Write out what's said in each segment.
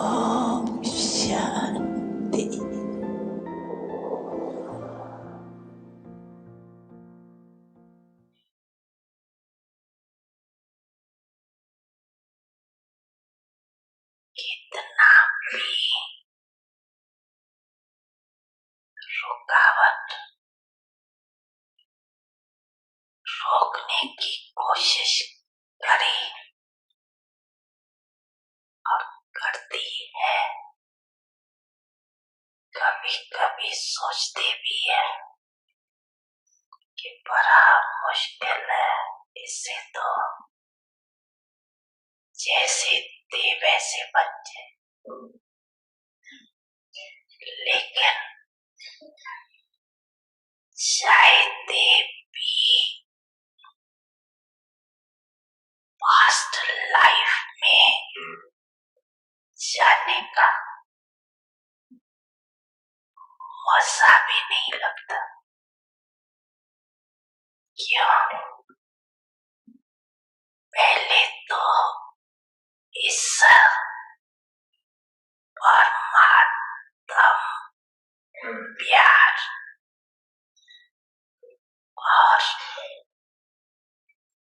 ओम शांति। कितना भी रुकावट रोकने की कोशिश करी और करती है, कभी कभी सोचते भी है कि बड़ा मुश्किल है, इससे तो जैसे थे वैसे बन जाए। लेकिन चाहते भी पास्ट लाइफ में जाने का मजा भी नहीं लगता। क्यों? पहले तो इस परमात्म प्यार और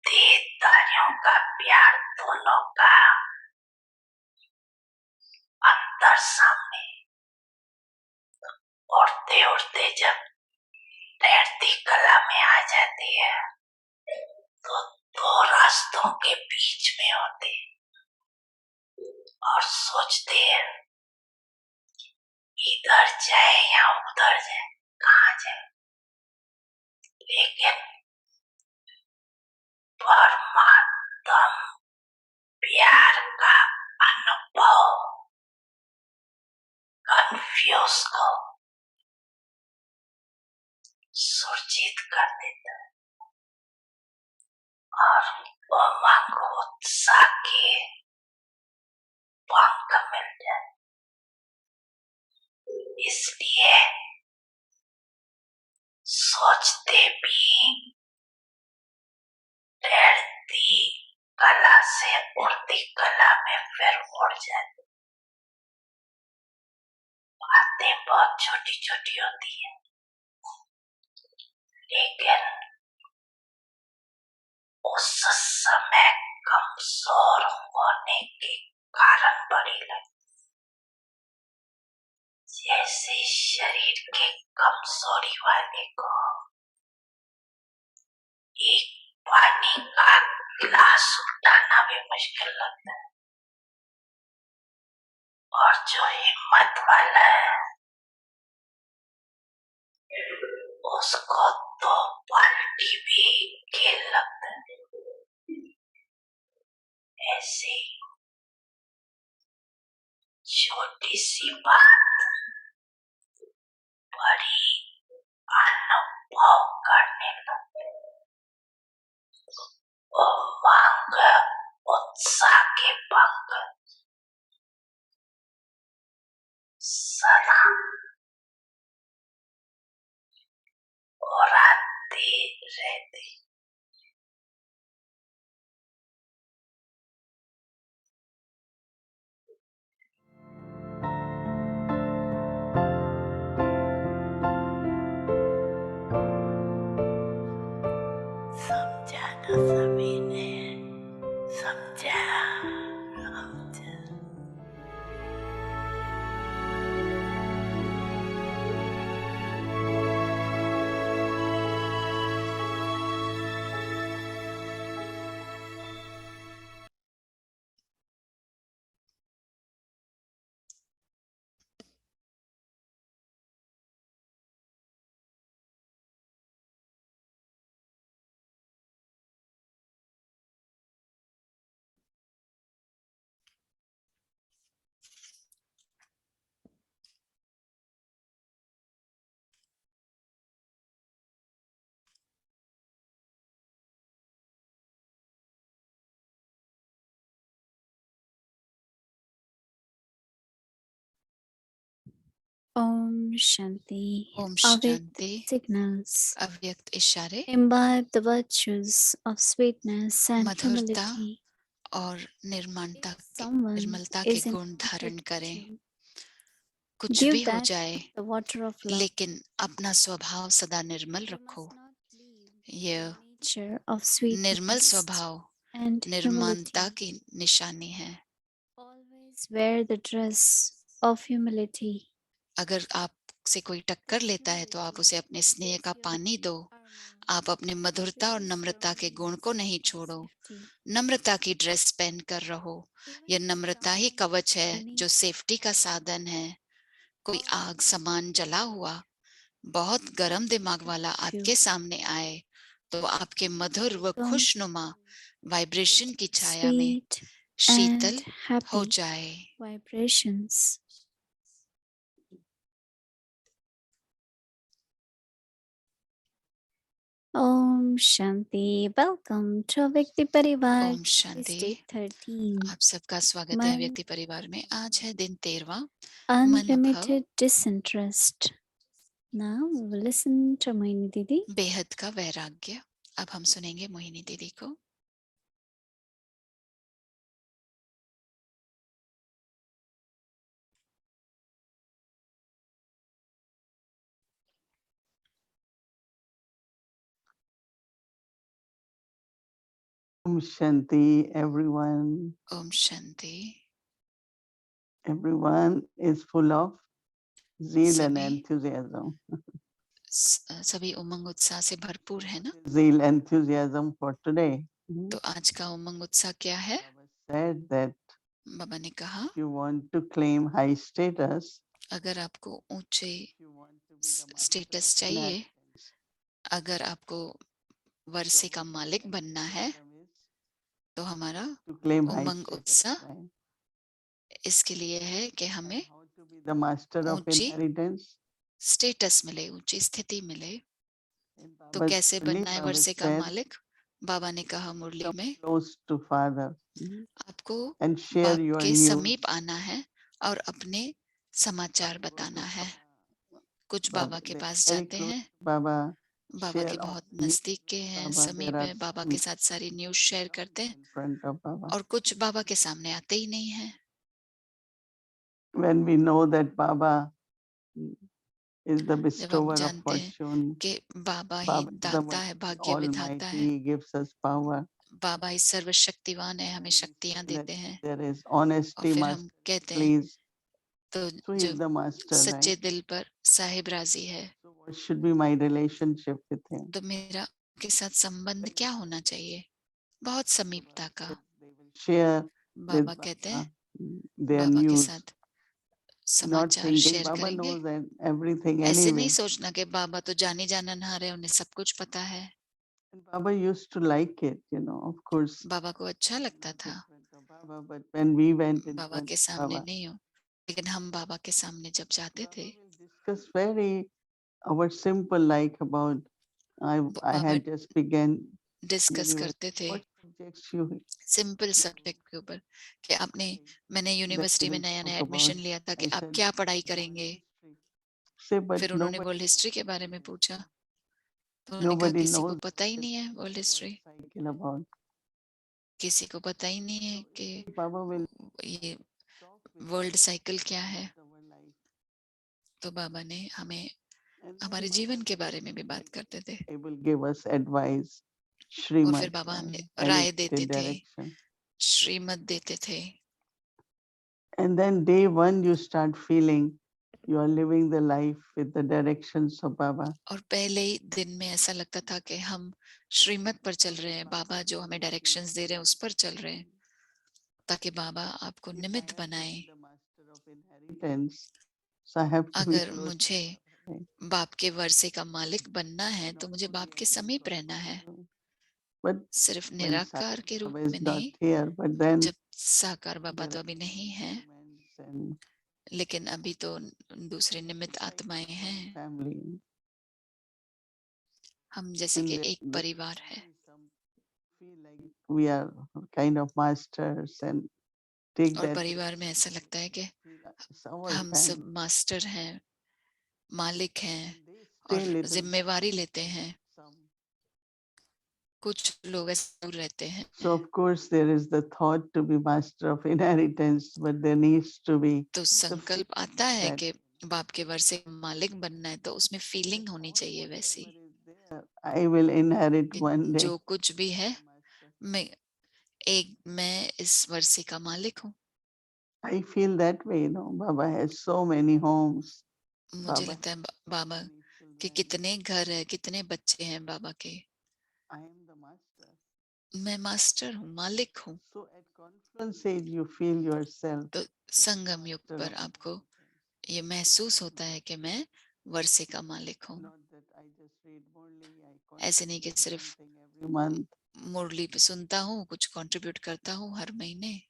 देवताओं का प्यार दोनों का अंतर सामने उड़ते उड़ते जब तैरती कला में आ जाती है तो दो रास्तों के बीच में होते और सोचते हैं इधर जाए या उधर जाए, कहाँ जाए। लेकिन परमात्म प्यार का अनुभव कंफ्यूज को सुरक्षित कर देता है और उमंग उत्साह के पंख मिल जाए। इसलिए सोचते भी तैरती कला से उड़ती कला में फिर उड़ जाते। बातें बहुत छोटी छोटी होती है, लेकिन उस समय कमजोर होने के कारण बड़ी लगती। जैसे शरीर के कमजोरी वाले को एक पानी का गिलास उठाना भी मुश्किल लगता है, और जो हिम्मत वाला है उसको तो बाल्टी भी खेल लगता है। ऐसी छोटी सी बात बड़ी अनुभव करने लगते। उमंग उत्साह के पंख सदा उड़ाते रहते। समझाना सभी ने समझा। Om Shanti. ओम Avyakt शांति। signals अव्यक्त इशारे imbibe the virtues of sweetness and मधुरता humility. और If someone निर्मलता के is in गुण धारण करें। contradiction, कुछ भी give हो that जाए, the water of love. लेकिन अपना स्वभाव सदा निर्मल You रखो। must not leave यह the nature of Nirmal sweetness स्वभाव and निर्मलता humility. की निशानी है। Always wear the dress of humility. अगर आपसे कोई टक्कर लेता है तो आप उसे अपने स्नेह का पानी दो। आप अपने मधुरता और नम्रता के गुण को नहीं छोड़ो। नम्रता की ड्रेस पहनकर रहो। यह नम्रता ही कवच है जो सेफ्टी का साधन है। कोई आग समान जला हुआ बहुत गर्म दिमाग वाला आपके सामने आए तो आपके मधुर व खुशनुमा वाइब्रेशन की छाया में Sweet शीतल and हो happy जाए। vibrations. Om Shanti. Welcome to Vyakti Parivar. Om Shanti. Day 13. आप सबका स्वागत है व्यक्ति परिवार में। आज है दिन 13वां। Unlimited disinterest. Now we will listen to Mohini Didi. बेहद का वैराग्य। अब हम सुनेंगे मोहिनी दीदी को। Om Shanti, everyone. Om Shanti. Everyone is full of zeal and सभी enthusiasm. सभी उमंग उत्साह से भरपूर है ना। Zeal, enthusiasm for today. तो आज का उमंग उत्साह क्या है? Said that बाबा ने कहा if you want to claim high status, अगर आपको ऊंचे if you want to be the master status of चाहिए, inheritance, अगर आपको वर्षे का मालिक बनना है, तो हमारा to claim high Umang status, उत्साह right? इसके लिए है कि हमें And how to be the master of ऊंची inheritance? स्टेटस मिले, ऊंची स्थिति मिले। In तो Baba's कैसे Murli, बनना है Baba वर्षे का said, मालिक? बाबा ने कहा मुरली come में close to Father आपको and share बाप your के news. समीप आना है और अपने समाचार बताना है। कुछ बाबा के पास very जाते close हैं, to Baba, बाबा share के all बहुत the news नजदीक के with हैं, Baba. समीप There है, बाबा are के साथ सारी न्यूज शेयर करते हैं, in front of Baba. और कुछ बाबा के सामने आते ही नहीं है। When we know that Baba is the जब हम bestower of जानते हैं fortune, कि बाबा ही Baba is the दाता one है, who is भाग्य विधाता almighty, है, he gives us power. बाबा ही सर्वशक्तिवान है, हमें And we शक्तियां say that देते हैं। there is और honesty, फिर हम master, कहते हैं please. तो So he जो is the master, सच्चे right? दिल पर साहिब राजी है। So what should be my relationship with him? तो मेरा के साथ संबंध क्या होना चाहिए? बहुत समीपता का। They will share with बाबा कहते Baba हैं their बाबा के news, साथ not समाचार thinking शेयर Baba करेंगे। knows everything ऐसे नहीं anyway. सोचना कि बाबा तो जानी जाननहार है, उन्हें सब कुछ पता है। And Baba used to like it, of course. बाबा को अच्छा लगता था In front of Baba, but when we went in Baba front के of सामने Baba, नहीं हो, लेकिन हम बाबा के सामने जब जाते थे, Baba will discuss very our simple like about I Baba had just began discuss university. करते थे What subjects you simple subject के ऊपर कि मैंने then यूनिवर्सिटी we में will नया talk नया about? एडमिशन लिया था कि I आप said क्या पढ़ाई world करेंगे। history. Say, but फिर उन्होंने वर्ल्ड हिस्ट्री के बारे में पूछा, तो उन्होंने कहा nobody किसी को knows पता ही what नहीं है is world the history, world cycle about. किसी को पता ही नहीं है कि Baba will ये talk with वर्ल्ड साइकिल क्या है। about our life. तो बाबा ने हमें And then हमारे Baba जीवन के will बारे में भी बात करते थे, he will give us advice, और Srimad, फिर बाबा हमें राय देते educated थे, direction. श्रीमत देते थे। And then day one, you start feeling you are living the life with the directions of Baba. और पहले ही दिन में ऐसा लगता था कि हम श्रीमत पर चल रहे हैं, बाबा जो हमें डायरेक्शंस दे रहे हैं उस पर चल रहे हैं, ताकि बाबा आपको If I निमित्त have to बनाए। be the master of inheritance, so I have to be अगर close मुझे to Baba. बाप के वर्षे का मालिक बनना है तो Not मुझे बाप only के as a समीप रहना है, Baba, but सिर्फ when निराकार के रूप Baba is में not नहीं। here, but then जब साकार बाबा there तो are अभी नहीं है, elements and लेकिन अभी तो दूसरे निमित्त like आत्माएं one हैं। family. हम जैसे And कि there एक there परिवार will है। be some feel like we are kind of masters and take और that परिवार में ऐसा लगता है कि feel it's our हम सब family. मास्टर हैं, मालिक हैं And they stay और little जिम्मेवारी लेते हैं, some. कुछ लोग ऐसे दूर रहते हैं। So of course there is the thought to be master of inheritance, but there needs to be तो the संकल्प feeling आता है that कि बाप के वर्ष के मालिक बनना है, तो उसमें फीलिंग होनी all चाहिए वैसी whatever is there, I will inherit कि one day. जो कुछ भी है मैं इस वर्षे का मालिक हूँ। I feel that way, Baba has so many homes. मुझे Baba लगता है has बाबा so many कि children. कितने घर है, कितने बच्चे हैं बाबा के। I am the master. मैं मास्टर हूँ, मालिक हूँ। So at confluence age you feel yourself तो संगम युग master पर of आपको inheritance. ये महसूस होता है कि मैं वर्षे का मालिक हूँ। Not that I just read Murli, I ऐसे नहीं कि contribute सिर्फ something every month. मुरली पे सुनता हूँ, कुछ कंट्रीब्यूट करता हूँ हर महीने।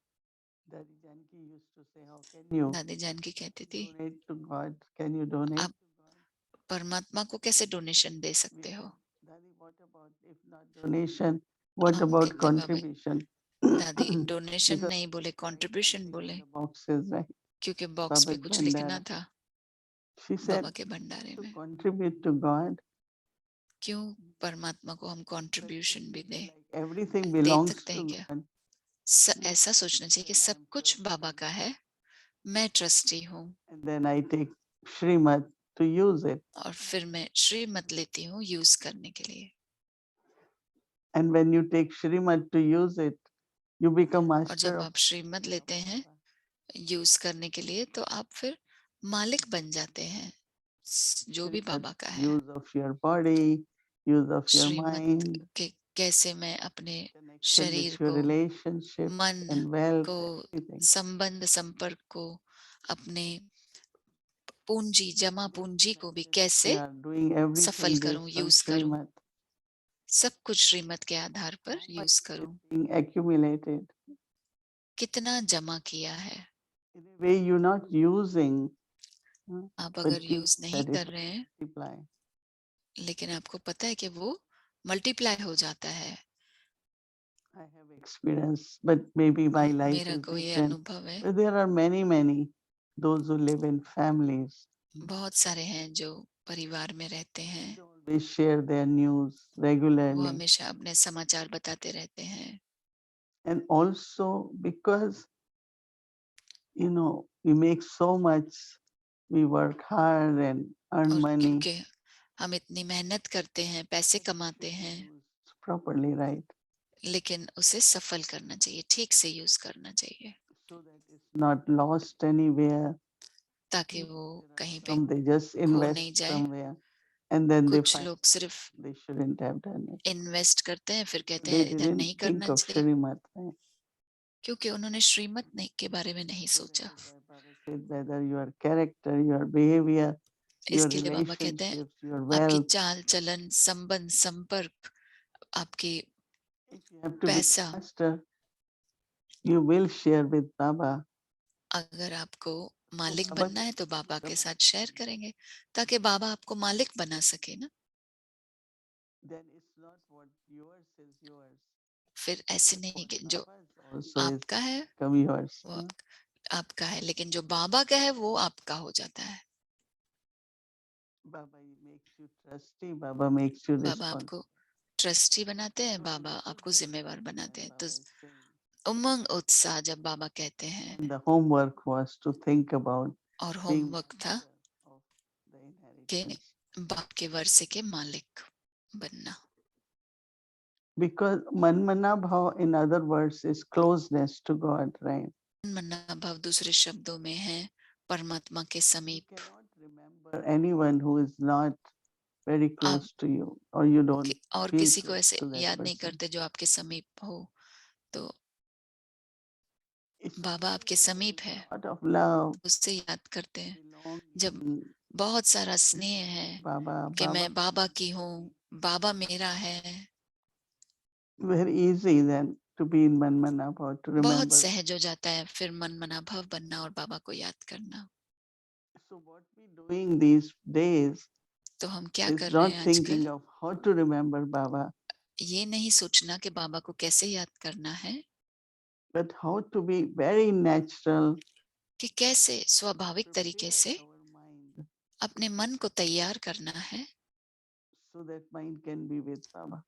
Daddy Janki used to say, how can you दादी जानकी कहती थी, donate to God? Can you donate आप to God? परमात्मा को कैसे डोनेशन दे We सकते हो? said, Daddy, what about if not donation? What हम about कहते बाबा, contribution? दादी डोनेशन Because नहीं बोले, write कंट्रीब्यूशन something on बोले, the boxes, right? क्योंकि बॉक्स पे Baba's कुछ लिखना Bandara. था She बाबा said, के भंडारे to में। contribute to God, क्यों परमात्मा को हम but it कंट्रीब्यूशन भी should be दें? like everything दे belongs सकते हैं to क्या? God. ऐसा सोचना चाहिए कि Then I सब am कुछ बाबा trustee. का है, मैं ट्रस्टी हूँ And then I take Srimad to use it. और फिर मैं श्रीमत लेती हूँ यूज करने के लिए। And when you take Srimad to use it, you become और master जब of आप श्रीमत लेते हैं Baba. यूज करने के लिए, तो आप फिर मालिक बन जाते हैं जो भी Srimad, बाबा का है। use of your body, use of your Shrimad mind, के कैसे मैं अपने connection with शरीर your को, relationships मन and wealth, को, everything. संबंध संपर्क को, अपने पूंजी जमा पूंजी को भी You कैसे are doing सफल everything करूं, based on यूज करूं, Srimad. सब कुछ श्रीमत के आधार पर How much यूज is करूं। being accumulated? कितना जमा किया है? In a way you're not using, आप but अगर you यूज know नहीं that कर it रहे हैं, will multiply. लेकिन आपको पता है कि वो मल्टीप्लाई हो जाता है। I have experience, but maybe my life मेरा is को ये different. अनुभव है। But there are many, those who live in families. बहुत सारे हैं जो परिवार में रहते हैं, They always share their news वो regularly. हमेशा अपने समाचार बताते रहते हैं। And also because, we make so much, we work hard and earn और money. क्योंकि हम इतनी मेहनत करते हैं, पैसे कमाते हैं, Used properly, right? लेकिन उसे सफल करना चाहिए, ठीक से यूज करना चाहिए, So that it's not lost anywhere. ताकि वो कहीं पे Some they just खो invest नहीं जाए। somewhere and then they कुछ find लोग सिर्फ they shouldn't have done it. Invest करते हैं, फिर कहते They हैं इधर didn't नहीं think करना of चाहिए, Shrimat, right? क्योंकि उन्होंने श्रीमत नहीं के बारे में नहीं So that सोचा। is why Baba said whether your character, your behavior, your इसके लिए बाबा कहते हैं relationships, your आपकी wealth, चाल चलन, संबंध, संपर्क, आपकी if you have to be पैसा, master, you will share with Baba. अगर आपको So मालिक Baba बनना है तो बाबा the के साथ शेयर करेंगे, ताकि बाबा आपको मालिक बना सके ना। then it's not what yours is yours. फिर ऐसे नहीं What कि जो Baba's also is आपका है become yours. वो आपका है, लेकिन जो बाबा का है वो आपका हो जाता है। Baba makes you trusty. Baba makes you Baba responsible. आपको ट्रस्टी बनाते हैं, So बाबा आपको enthusiasm जिम्मेवार बनाते when हैं। तो Baba is saying. उमंग उत्साह जब बाबा कहते हैं, And the homework was to think about और being होमवर्क था master of the कि inheritance. बाप के वर्षे के मालिक बनना। Because Manmana Bhav, in other words, is closeness to God, right? मना भाव दूसरे शब्दों में है परमात्मा के You समीप। cannot remember anyone who is not very आप close to you, or you don't और feel किसी को close ऐसे to that याद नहीं person. करते जो आपके समीप हो। तो It's बाबा only आपके when there समीप is है, a lot of love, उससे याद करते हैं। जब belonging, बहुत सारा स्नेह है Baba, कि Baba, मैं बाबा की हूँ, बाबा मेरा है, very easy then to be in Manmana Bhav, to बहुत remember. सहज हो जाता है फिर मन मना भाव बनना और बाबा को याद करना। So what we doing these days तो हम क्या is कर रहे not हैं आजकल? thinking of how to remember Baba, ये नहीं सोचना कि बाबा को कैसे याद करना है, but how to be very natural कि कैसे स्वाभाविक to तरीके prepare से our mind अपने मन को तैयार करना है so that mind can be with Baba.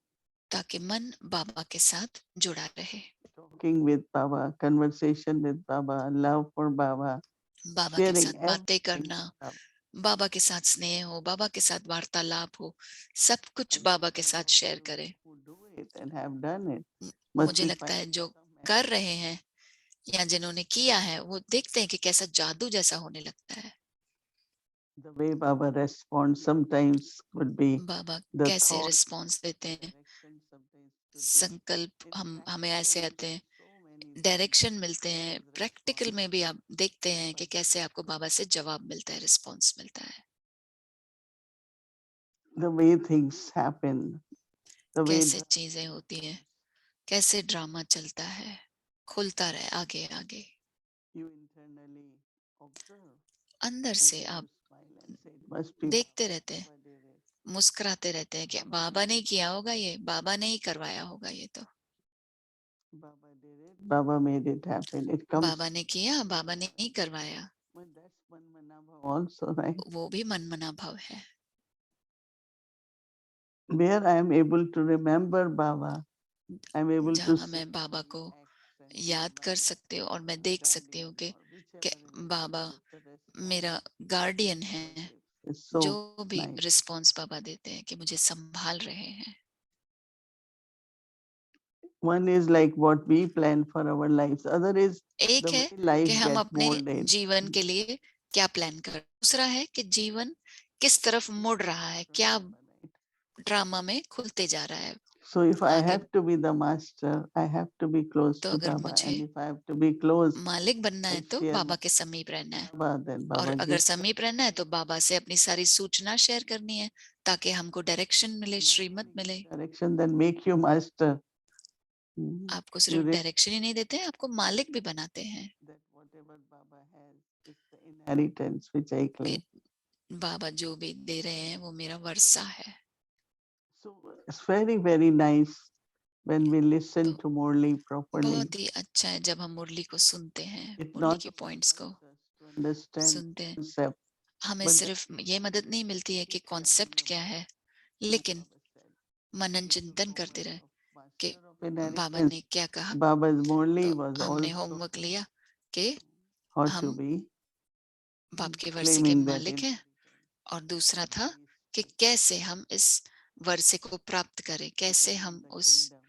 ताकि मन बाबा के साथ जुड़ा रहे, Talking with Baba, conversation with Baba, love for Baba, बाबा के sharing साथ बातें everything करना, with Baba. बाबा के साथ स्नेह हो, बाबा के साथ वार्तालाप हो, सब कुछ And बाबा के those साथ of शेयर you करें। who do it and have done it must मुझे be लगता है finding जो some कर magic. रहे हैं या जिन्होंने किया है वो देखते हैं कि कैसा जादू जैसा होने लगता है। The way Baba responds sometimes could be Baba the कैसे thought, रिस्पॉन्स देते हैं, direction sometimes could be. संकल्प In हमें ऐसे practical आते हैं, so many things. डायरेक्शन मिलते हैं, Baba's प्रैक्टिकल response में भी आप देखते हैं कि by कैसे Baba. आपको बाबा से जवाब मिलता है, रिस्पॉन्स मिलता है, The way things happen, the way कैसे drama चीजें होती हैं, happens, कैसे ड्रामा चलता है, खुलता रहे आगे आगे। you internally observe अंदर and से then आप you smile and say, it must be देखते रहते हैं, Baba did it. मुस्कुराते रहते हैं कि बाबा ने किया होगा, ये बाबा ने ही करवाया होगा, ये तो Baba did it. Baba made it happen. It comes. बाबा ने किया, बाबा ने ही करवाया। But that's Manmanabha also, right? वो भी मनमना भाव है। Where I am able to remember Baba, I am able to जहाँ see मैं बाबा his को acts and his याद कर love सकती हूँ और or मैं my देख सकती हूँ guardian कि or whichever Baba relationship the response मेरा गार्डियन Baba है, gives. It's so जो भी nice. रिस्पॉन्स बाबा देते हैं कि मुझे संभाल रहे हैं। One is like what we plan for our lives. Other is एक the है way life कि हम get अपने molded. जीवन के लिए क्या प्लान कर, दूसरा है कि जीवन किस तरफ मुड़ रहा है, क्या ड्रामा में खुलते जा रहा है। So if I आगे have to be the master, I have to be close तो to अगर Baba. मुझे And if I have to be close मालिक बनना है and तो share बाबा my के समीप रहना है, Baba, then और Baba अगर gives समीप रहना है तो बाबा से अपनी सारी सूचना शेयर करनी है ताकि हमको डायरेक्शन मिले, not श्रीमत only मिले। give direction, then make you master. आपको You सिर्फ realize डायरेक्शन ही नहीं देते हैं, आपको मालिक भी बनाते हैं। that whatever Baba has, it's the inheritance which I claim. बाबा जो भी दे रहे हैं वो मेरा वर्षा है। So it's very, very nice when we listen तो to Murli properly. बहुत ही अच्छा है जब हम मुरली को सुनते हैं, It मुरली not के only पॉइंट्स को helps us to understand सुनते हैं। concept, हमें but सिर्फ ये मदद नहीं मिलती है कि कॉन्सेप्ट क्या है, लेकिन Baba said, Manan if you चिंतन know करते one रहे of कि master of बाबा inheritance, ने क्या कहा। Baba's Murli तो was हमने also होमवर्क लिया कि how to हम be बाप के वर्षे के claiming that मालिक हैं, inheritance. और दूसरा How था to be कि कैसे हम इस वर्षे को प्राप्त करें, कैसे becoming हम the उस kingdom.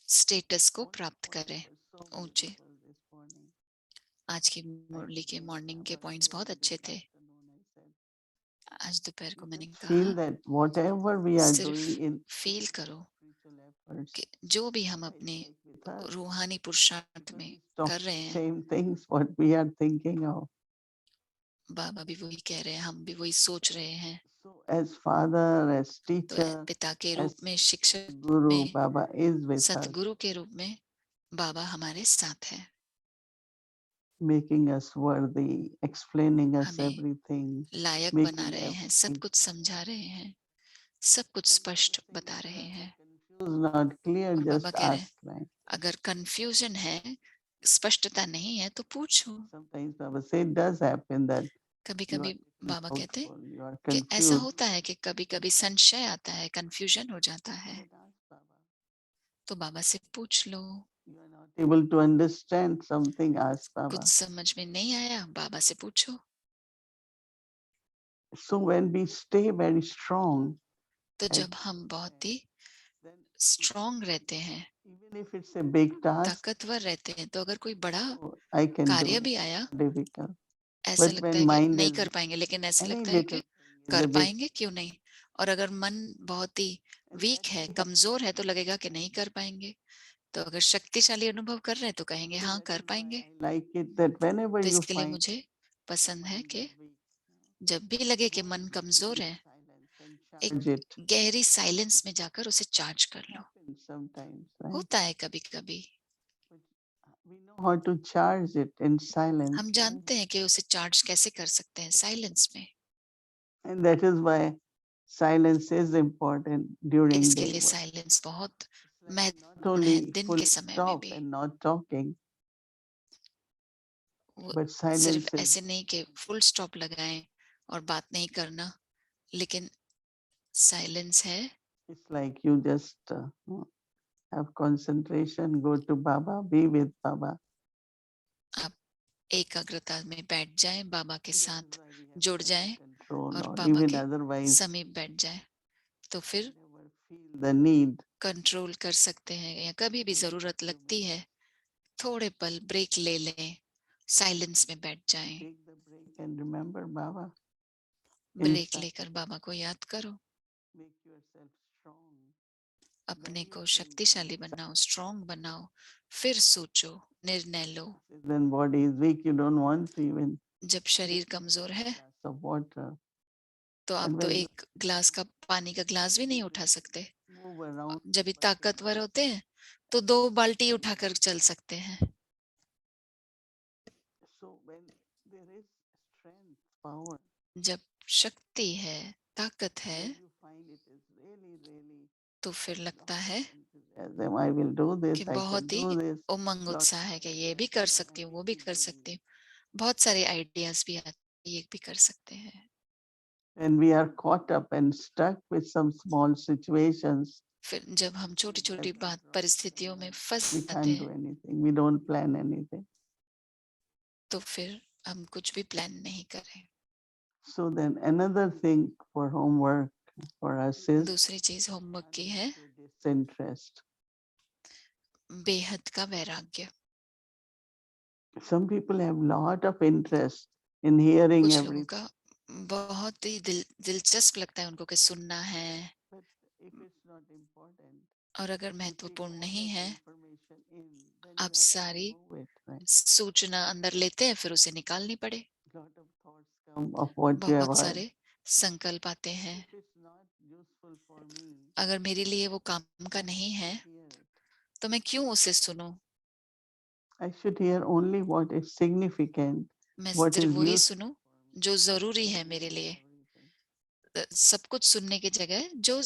स्टेटस को Murli प्राप्त points करें were so ऊंचे। beautiful this morning. आज की I मुरली के told मॉर्निंग के Baba पॉइंट्स बहुत clearly अच्छे this थे। afternoon. I said, आज दोपहर को you मैंने just कहा, feel that whatever we are doing सिर्फ in फील करो spiritual efforts, कि जो भी हम Baba is अपने like with us. रूहानी पुरुषार्थ Because में he's talking कर रहे the हैं, same things what we are thinking of. बाबा भी वही कह रहे हैं, हम भी वही सोच रहे हैं। So as father, as तो teacher, पिता के as रूप में, शिक्षक Guru, में, Baba is with us, सतगुरु के रूप में बाबा हमारे साथ है, making us worthy, explaining us हमें everything, लायक बना making रहे हैं, सब everything कुछ समझा रहे हैं, सब कुछ And स्पष्ट Baba बता says, if रहे you हैं। are confused, not clear, और बाबा just कह रहे हैं, ask, right? अगर कंफ्यूजन है, स्पष्टता नहीं है तो पूछो। Sometimes Baba say it does happen that कभी you are कभी little बाबा कहते हैं doubtful, you are कि ऐसा confused. होता है कि कभी कभी संशय आता है, कंफ्यूजन हो जाता है, Then ask Baba. तो बाबा से पूछ लो। You are not able to understand something, ask कुछ Baba. समझ में नहीं आया, बाबा से पूछो। So when we stay very strong, तो as जब हम बहुत ही then स्ट्रांग रहते हैं, even if it's a big task, ताकतवर रहते हैं, तो अगर कोई बड़ा oh, I can do कार्य it. भी आया, Difficult. ऐसा But लगता when है कि mind नहीं is कर पाएंगे, लेकिन ऐसा any लगता है little कि thing is कर a big, पाएंगे क्यों नहीं। और अगर मन बहुत ही and वीक that है, we have कमजोर है, तो लगेगा कि नहीं कर पाएंगे। तो अगर शक्तिशाली अनुभव कर रहे हैं तो कहेंगे So हाँ that कर is why पाएंगे। I like it that whenever तो you इसके लिए find मुझे the पसंद है mind कि is weak, जब भी लगे कि go मन into कमजोर deep है, silence and एक charge it. गहरी साइलेंस में जाकर उसे चार्ज कर लो। Happens sometimes, right? होता है कभी कभी, But we know how to charge it in silence, हम right? जानते हैं कि उसे चार्ज कैसे कर सकते हैं, साइलेंस में। And that is why silence is important during इसके day लिए work. साइलेंस बहुत It's like not महत्वपूर्ण है only दिन full के समय में stop भी। and not talking, वो but सिर्फ silence is ऐसे नहीं कि फुल स्टॉप लगाएं और बात नहीं करना, लेकिन साइलेंस है। It's like you just have concentration, go to Baba, be with Baba. आप एकाग्रता में बैठ जाएं, बाबा के That साथ is why we have जुड़ जाएं self-control, और or बाबा even के otherwise समीप बैठ जाएं, तो फिर never feel the need. Control कर सकते हैं। या कभी भी जरूरत लगती है, थोड़े पल ब्रेक ले लें, साइलेंस में बैठ जाएं। Take the break and remember Baba. Break Inside, लेकर बाबा को याद करो, make yourself strong. अपने Then को you think शक्तिशाली बनाओ, स्ट्रॉन्ग बनाओ, फिर सोचो, निर्णय लो। when body is weak, you don't want to even जब शरीर कमजोर है glass of water. तो आप And तो when एक ग्लास का पानी का ग्लास भी नहीं उठा सकते। you move around, जब भी ताकतवर होते हैं तो 2 बाल्टी उठाकर चल सकते हैं। so when there is strength, power, जब शक्ति है, ताकत है, then you find it is really तो फिर लगता है enthusiasm. I will do this, कि I can बहुत do he this. Umang Lot उत्साह of है कि ये ideas भी कर come सकती and हूँ, we वो भी keep कर doing सकती it. हूँ। बहुत सारे आइडियाज भी आते हैं, ये भी कर सकते हैं। When we are caught up and stuck with some small situations, फिर जब हम छोटी छोटी बात परिस्थितियों में फंस we जाते can't do हैं, anything. We don't plan anything. तो फिर हम कुछ भी प्लान नहीं करें। So then another thing for homework for us is दूसरी चीज होमवर्क की है, disinterest. बेहद का वैराग्य। Some people have lot of interest in hearing कुछ लोगों everything. का बहुत ही दिलचस्प लगता है उनको कि सुनना है, But if it's not important, और अगर you take महत्वपूर्ण all नहीं that है, information in, then आप you have to सारी remove it, right? सूचना अंदर लेते हैं, फिर उसे निकालनी पड़े। Lot of thoughts come of what you have बहुत heard. सारे संकल्प आते हैं। If it's not useful for me, अगर मेरे लिए वो काम का नहीं है, hear it. तो मैं क्यों उसे सुनूं? I should hear only what is significant, मैं what सिर्फ is वही useful सुनूं for me. जो जरूरी है मेरे लिए। Everything. सब कुछ सुनने की जगह जो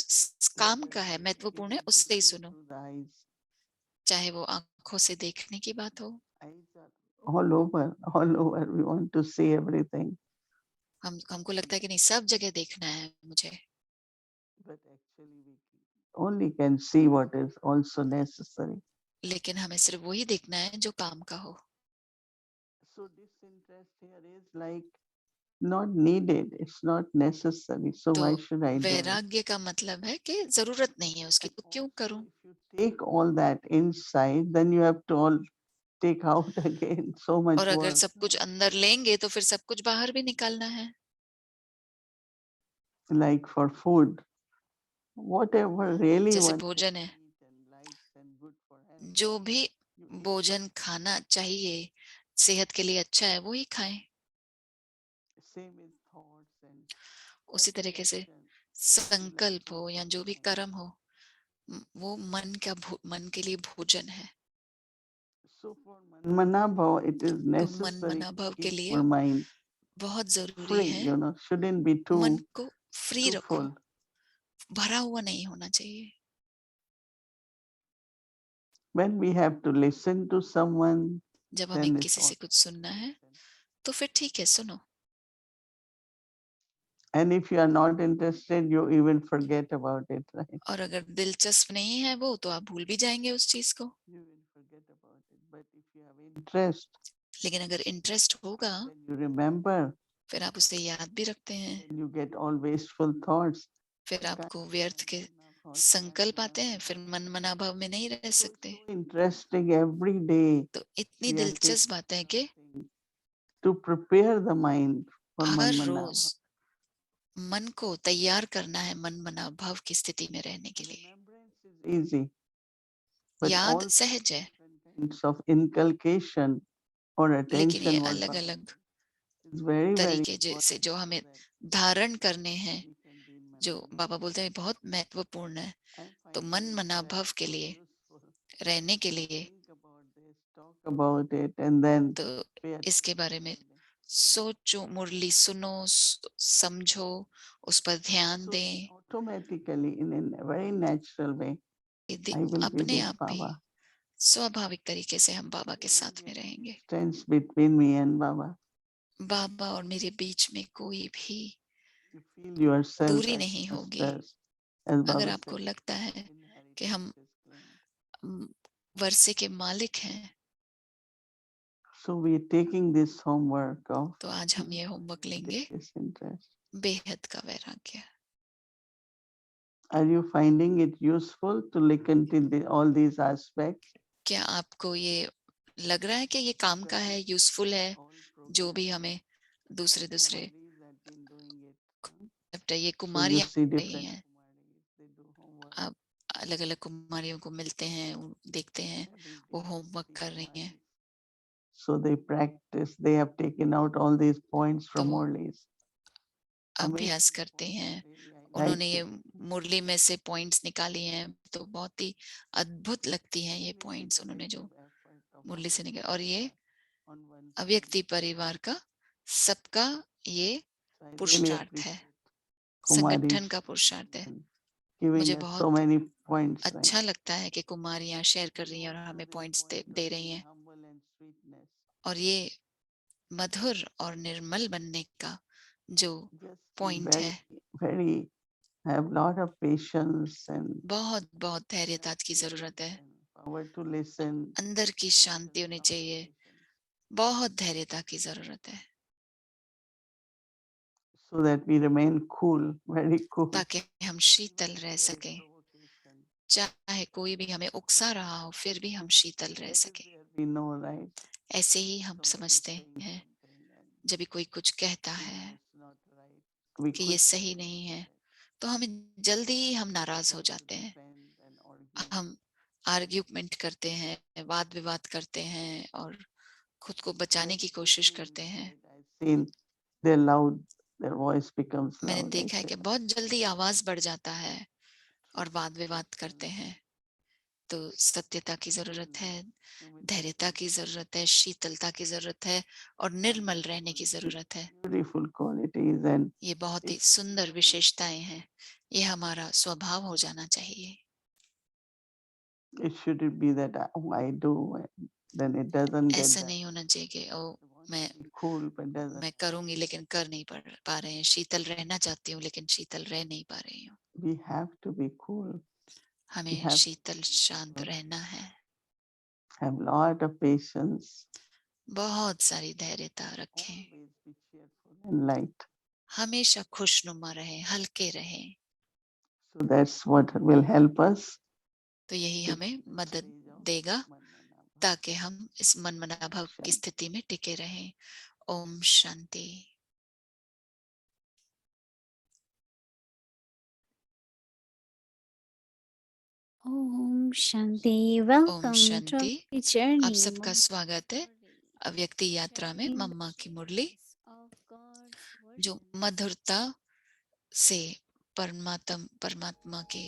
काम का है, महत्वपूर्ण है, Even to उससे ही see सुनो। through the eyes. चाहे वो आंखों से देखने की बात हो। Eyes are all over, all over. We want to see everything. हमको लगता है कि नहीं, सब जगह देखना है मुझे। But actually we only can see what is also necessary. लेकिन हमें सिर्फ वही देखना है जो काम का हो। So disinterest here is like not needed. It's not necessary. So तो why should I do it? वैराग्य का मतलब है कि जरूरत नहीं है उसकी, And तो क्यों also, करूं? if you take all that inside, then you have to all take out again. So much और अगर work. सब कुछ अंदर लेंगे तो फिर सब कुछ बाहर भी निकालना है। Like for food, whatever really जैसे one भोजन can है, eat and likes and good for health. जो भी You eat भोजन खाना चाहिए, सेहत के लिए अच्छा है, वो ही खाएं। same with thoughts and उसी every तरीके से action. संकल्प हो या जो भी कर्म हो, वो मन के लिए भोजन है। So for Manmanabhav, it is तो मन necessary to मनाभाव के keep लिए our mind बहुत जरूरी free, है, shouldn't be मन too को फ्री रखो, full. भरा हुआ नहीं होना चाहिए। When we have to listen to someone, जब हमें then it's किसी all से कुछ सुनना है तो फिर ठीक है, सुनो। and if you are not interested, you even forget about it, right? और अगर दिलचस्प नहीं है वो, तो आप भूल भी जाएंगे उस चीज को। You will forget about it. But if you have interest, लेकिन अगर इंटरेस्ट होगा, then you remember, फिर आप उसे याद भी रखते हैं। then you get all wasteful thoughts. फिर आपको व्यर्थ के संकल्प आते हैं, फिर मन मनाभाव में नहीं रह So, सकते। so interesting every day. तो इतनी We are दिलचस्प taking बात है कि something to prepare the mind for her Manmanabhav. रोज मन को तैयार करना है मन मनाभाव की स्थिति में रहने के लिए। Remembrance is easy, but याद all सहज है, different kinds of inculcation or लेकिन ये attention what अलग Baba अलग says is very, very तरीके जैसे important जो हमें that धारण करने हैं, we can be in जो Manmanabhav. बाबा बोलते हैं बहुत महत्वपूर्ण है। I'm तो finding मन it मनाभाव के so लिए, useful. रहने के लिए, Think about this, talk about it, and then तो pay इसके बारे attention में to it. सोचो, मुरली सुनो, समझो, उस पर ध्यान So दें। automatically, in a very natural way, I will be अपने with आप भी Baba. स्वाभाविक तरीके से हम बाबा के There won't साथ be में any रहेंगे। distance between me and Baba. बाबा और मेरे बीच में कोई भी You feel yourself दूरी as नहीं होगी। masters, as अगर Baba आपको said, लगता है कि inheriting हम this claim. वर्षे के मालिक हैं, So we are taking this homework of तो आज हम ये होमवर्क लेंगे, disinterest. बेहद का वैराग्य। Are you finding it useful to look into all these aspects? क्या आपको ये लग रहा है कि ये काम का है, यूजफुल है, जो भी हमें दूसरे दूसरे ये कुमारियां रही हैं, आप अलग अलग कुमारियों को मिलते हैं, देखते हैं, वो होमवर्क कर रही हैं। So they practice, they have taken out all these points from Murlis. अभ्यास करते हैं, उन्होंने ये मुरली में से पॉइंट्स निकाली हैं, तो बहुत ही अद्भुत लगती हैं ये पॉइंट्स उन्होंने जो मुरली से निकाले। और ये अव्यक्ति परिवार का सबका ये पुरुषार्थ है, संगठन का पुरुषार्थ है। मुझे बहुत अच्छा लगता है कि कुमारियां शेयर कर रही हैं और हमें पॉइंट्स दे रही हैं, और ये मधुर और निर्मल बनने का जो पॉइंट है, have lot of patience and बहुत बहुत धैर्यता की जरूरत है, power to listen, अंदर की शांति होनी चाहिए, बहुत धैर्यता की जरूरत है, so that we remain cool, very cool. ताकि हम शीतल रह सके, चाहे कोई भी हमें उकसा रहा हो फिर भी हम शीतल रह सके। We know, right? ऐसे ही हम समझते हैं, जब भी कोई कुछ कहता है कि ये सही नहीं है, तो हमें जल्दी ही हम नाराज हो जाते हैं, हम आर्ग्यूमेंट करते हैं, वाद विवाद करते हैं और खुद को बचाने की कोशिश करते हैं। मैंने देखा है कि बहुत जल्दी आवाज बढ़ जाता है और वाद विवाद करते हैं। तो सत्यता की जरूरत है, धैर्यता की जरूरत है, शीतलता की जरूरत है और निर्मल रहने की जरूरत है। ये बहुत ही सुंदर विशेषताएं हैं, ये हमारा स्वभाव हो जाना चाहिए। It shouldn't be that I do, then it doesn't get ऐसा that. नहीं होना चाहिए कि ओ Cool, but doesn't. मैं करूंगी लेकिन कर नहीं पा रहे हैं, शीतल रहना चाहती हूँ लेकिन शीतल रह नहीं पा रही हूँ। We have to be cool. हमें शीतल शांत रहना है, have lot of patience, बहुत सारी धैर्यता रखें, always be cheerful and light. हमेशा खुशनुमा रहे, हल्के रहे। So that's what will help us. तो यही हमें मदद देगा ताकि हम इस मनमना भाव की स्थिति में टिके रहें। ओम शांति। ओम शांति। ओम वेलकम शांति। To journey. आप सबका स्वागत है अव्यक्ति यात्रा में मम्मा की मुरली, जो मधुरता से परमात्मा के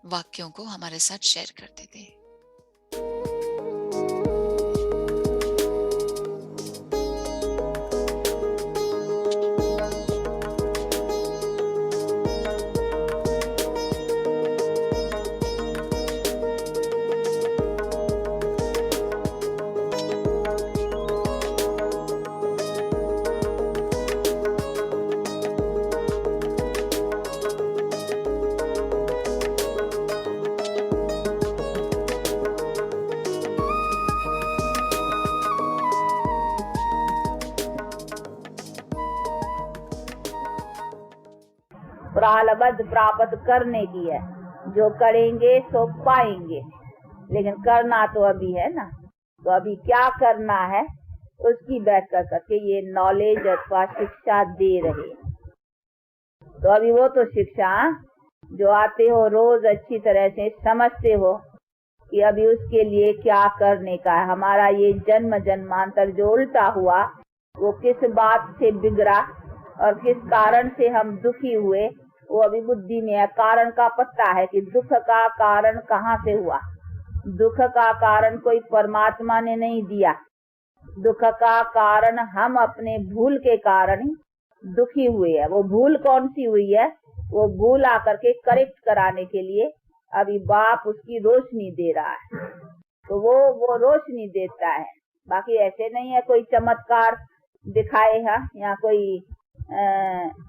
वाक्यों को हमारे साथ शेयर करते थे। प्रारब्ध प्राप्त करने की है, जो करेंगे सो पाएंगे, लेकिन करना तो अभी है ना। तो अभी क्या करना है उसकी व्याख्या करके ये नॉलेज अथवा शिक्षा दे रहे हैं। तो अभी वो तो शिक्षा जो आते हो रोज अच्छी तरह से समझते हो कि अभी उसके लिए क्या करने का है। हमारा ये जन्म जन्मांतर जो उल्टा हुआ वो किस बात से बिगड़ा और किस कारण से हम दुखी हुए, वो अभी बुद्धि में है। कारण का पता है कि दुख का कारण कहाँ से हुआ। दुख का कारण कोई परमात्मा ने नहीं दिया, दुख का कारण हम अपने भूल के कारण दुखी हुए हैं। वो भूल कौन सी हुई है, वो भूल आकर के करेक्ट कराने के लिए अभी बाप उसकी रोशनी दे रहा है। तो वो रोशनी देता है, बाकी ऐसे नहीं है कोई चमत्कार दिखाए या कोई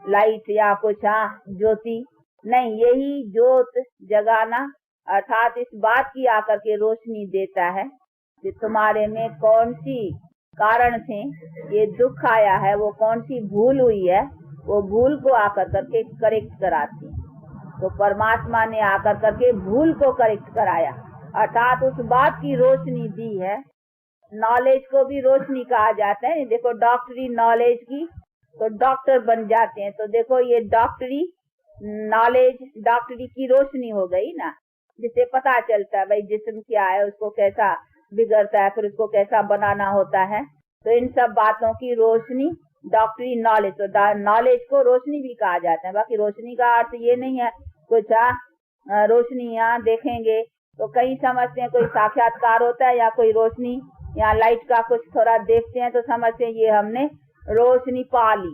लाइट या कुछ ज्योति नहीं, यही ज्योत जगाना अर्थात इस बात की आकर के रोशनी देता है कि तुम्हारे में कौन सी कारण से ये दुख आया है, वो कौन सी भूल हुई है, वो भूल को आकर करके करेक्ट कराती है। तो परमात्मा ने आकर करके भूल को करेक्ट कराया, अर्थात उस बात की रोशनी दी है। नॉलेज को भी रोशनी कहा जाता है। देखो डॉक्टरी नॉलेज की तो डॉक्टर बन जाते हैं, तो देखो ये डॉक्टरी नॉलेज डॉक्टरी की रोशनी हो गई ना, जिससे पता चलता है भाई जिस्म क्या है, उसको कैसा बिगड़ता है, फिर उसको कैसा बनाना होता है। तो इन सब बातों की रोशनी डॉक्टरी नॉलेज, तो नॉलेज को रोशनी भी कहा जाता है। बाकी रोशनी का अर्थ ये नहीं है कुछ रोशनी यहाँ देखेंगे तो कई समझते हैं कोई साक्षात्कार होता है या कोई रोशनी या लाइट का कुछ थोड़ा देखते हैं तो समझते हैं ये हमने रोशनी पा ली,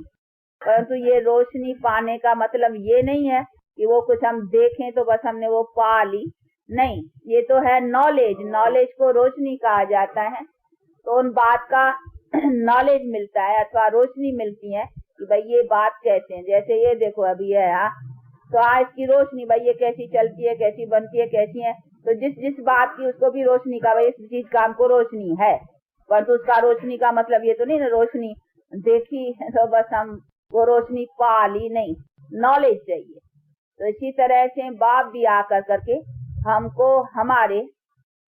परंतु ये रोशनी पाने का मतलब ये नहीं है कि वो कुछ हम देखें तो बस हमने वो पा ली, नहीं, ये तो है नॉलेज। नॉलेज को रोशनी कहा जाता है। तो उन बात का नॉलेज मिलता है अथवा रोशनी मिलती है कि भाई ये बात कैसे है। जैसे ये देखो अभी है तो आज की रोशनी भाई ये कैसी चलती है, कैसी बनती है, कैसी है, तो जिस जिस बात की उसको भी रोशनी का, भाई इस चीज का हमको रोशनी है, पर तो उसका रोशनी का मतलब ये तो नहीं ना रोशनी देखी तो बस हम वो रोशनी पा ली, नहीं, नॉलेज चाहिए। तो इसी तरह से बाप भी आकर करके हमको हमारे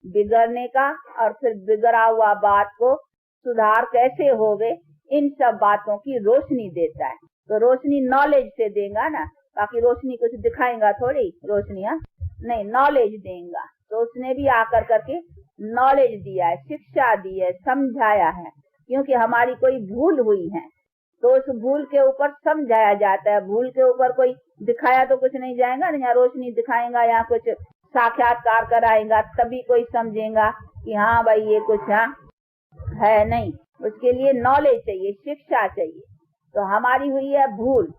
बिगड़ने का और फिर बिगड़ा हुआ बात को सुधार कैसे होवे, इन सब बातों की रोशनी देता है। तो रोशनी नॉलेज से देगा ना, बाकी रोशनी कुछ दिखाएगा थोड़ी, रोशनी नहीं, नॉलेज देगा। तो उसने भी आकर करके नॉलेज दिया है, शिक्षा दी है, समझाया है, क्योंकि हमारी कोई भूल हुई है तो उस भूल के ऊपर समझाया जाता है। भूल के ऊपर कोई दिखाया तो कुछ नहीं जाएगा ना, या रोशनी दिखाएगा या कुछ साक्षात्कार कराएगा तभी कोई समझेगा कि हाँ भाई ये कुछ है, नहीं, उसके लिए नॉलेज चाहिए, शिक्षा चाहिए। तो हमारी हुई है भूल,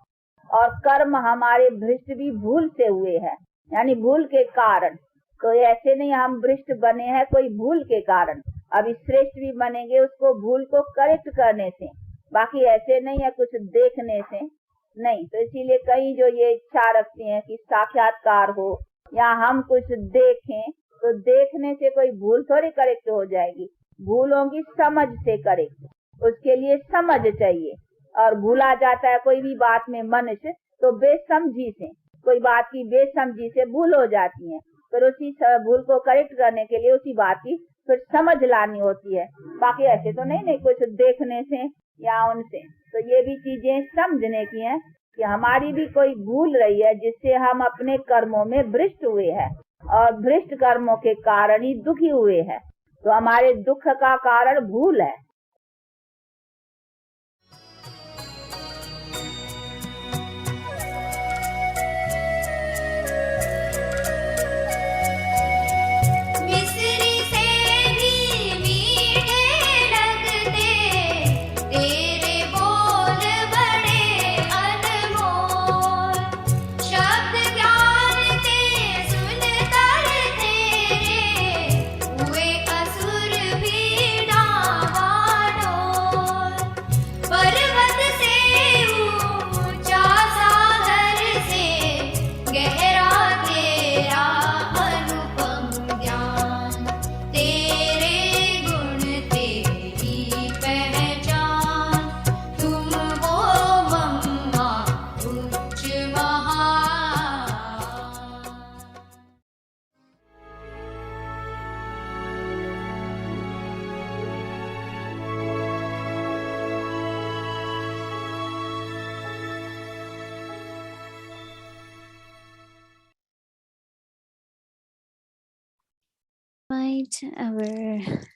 और कर्म हमारे भ्रष्ट भी भूल से हुए हैं, यानी भूल के कारण। तो ऐसे नहीं हम भ्रष्ट बने हैं कोई भूल के कारण, अभी श्रेष्ठ भी बनेंगे उसको भूल को करेक्ट करने से, बाकी ऐसे नहीं है कुछ देखने से, नहीं। तो इसीलिए कई जो ये इच्छा रखते हैं कि साक्षात्कार हो या हम कुछ देखें, तो देखने से कोई भूल थोड़ी करेक्ट हो जाएगी, भूल होगी समझ से करेक्ट, उसके लिए समझ चाहिए। और भूला जाता है कोई भी बात में मनुष्य तो बेसमझी से, कोई बात की बेसमझी से भूल हो जाती है, फिर उसी भूल को करेक्ट करने के लिए उसी बात की फिर समझ लानी होती है। बाकी ऐसे तो नहीं कुछ देखने से या उनसे। तो ये भी चीजें समझने की हैं कि हमारी भी कोई भूल रही है जिससे हम अपने कर्मों में भ्रष्ट हुए हैं, और भ्रष्ट कर्मों के कारण ही दुखी हुए हैं। तो हमारे दुख का कारण भूल है।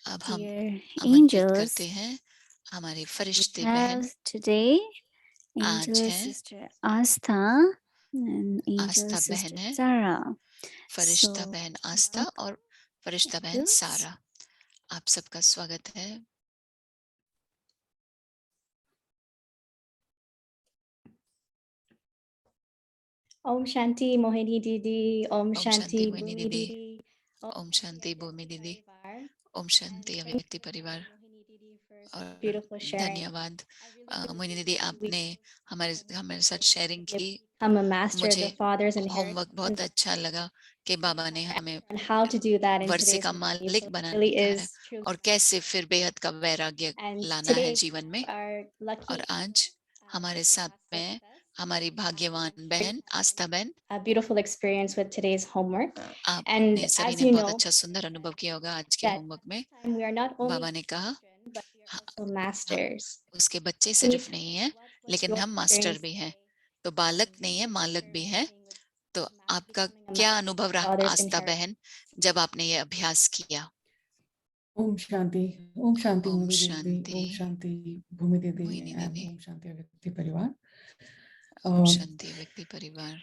अब हम आमंत्रित angels करते हैं हमारे फरिश्ते we बहन। have today आज angel है sister Astha and angel Aastha sister बहन है, Sarah. फरिश्ता So बहन आस्था और फरिश्ता बहन angels, सारा, आप सबका स्वागत है। Om Shanti Mohini Didi, Om Shanti Mohini Bhumi दीदी, Didi, ओम शांति भूमि दीदी, ओम शांति अव्यक्ति परिवार। Mohini Didi for और Beautiful sharing. धन्यवाद मोहिनी दीदी, आपने हमारे साथ शेयरिंग की। I'm a master of मुझे the Father's होमवर्क बहुत inheritance अच्छा लगा कि बाबा ने हमें and how to do that in वर्षे today's का life. मालिक So it बना really दिया है is true. और कैसे फिर बेहद का वैराग्य And लाना है today जीवन में। our lucky और आज हमारे साथ में हमारी भाग्यवान बहन आस्था बहन। a beautiful experience with today's homework. आपने And सभी as ने you बहुत know, अच्छा सुंदर अनुभव किया होगा आज के that होमवर्क में। time we are not only बाबा ने कहा children, but we are हम also masters. उसके बच्चे Can you सिर्फ नहीं हैं, what was लेकिन your हम मास्टर experience भी हैं। today? तो बालक नहीं है, मालक भी है। तो आपका क्या अनुभव रहा Father's आस्था inheritance. बहन जब आपने ये अभ्यास किया? Om Shanti Om Modi Didi, Shanti Om Shanti Bhumi Didi, Mohini and दीदी। Om Shanti Vyakti Parivar. Om Shanti व्यक्ति परिवार।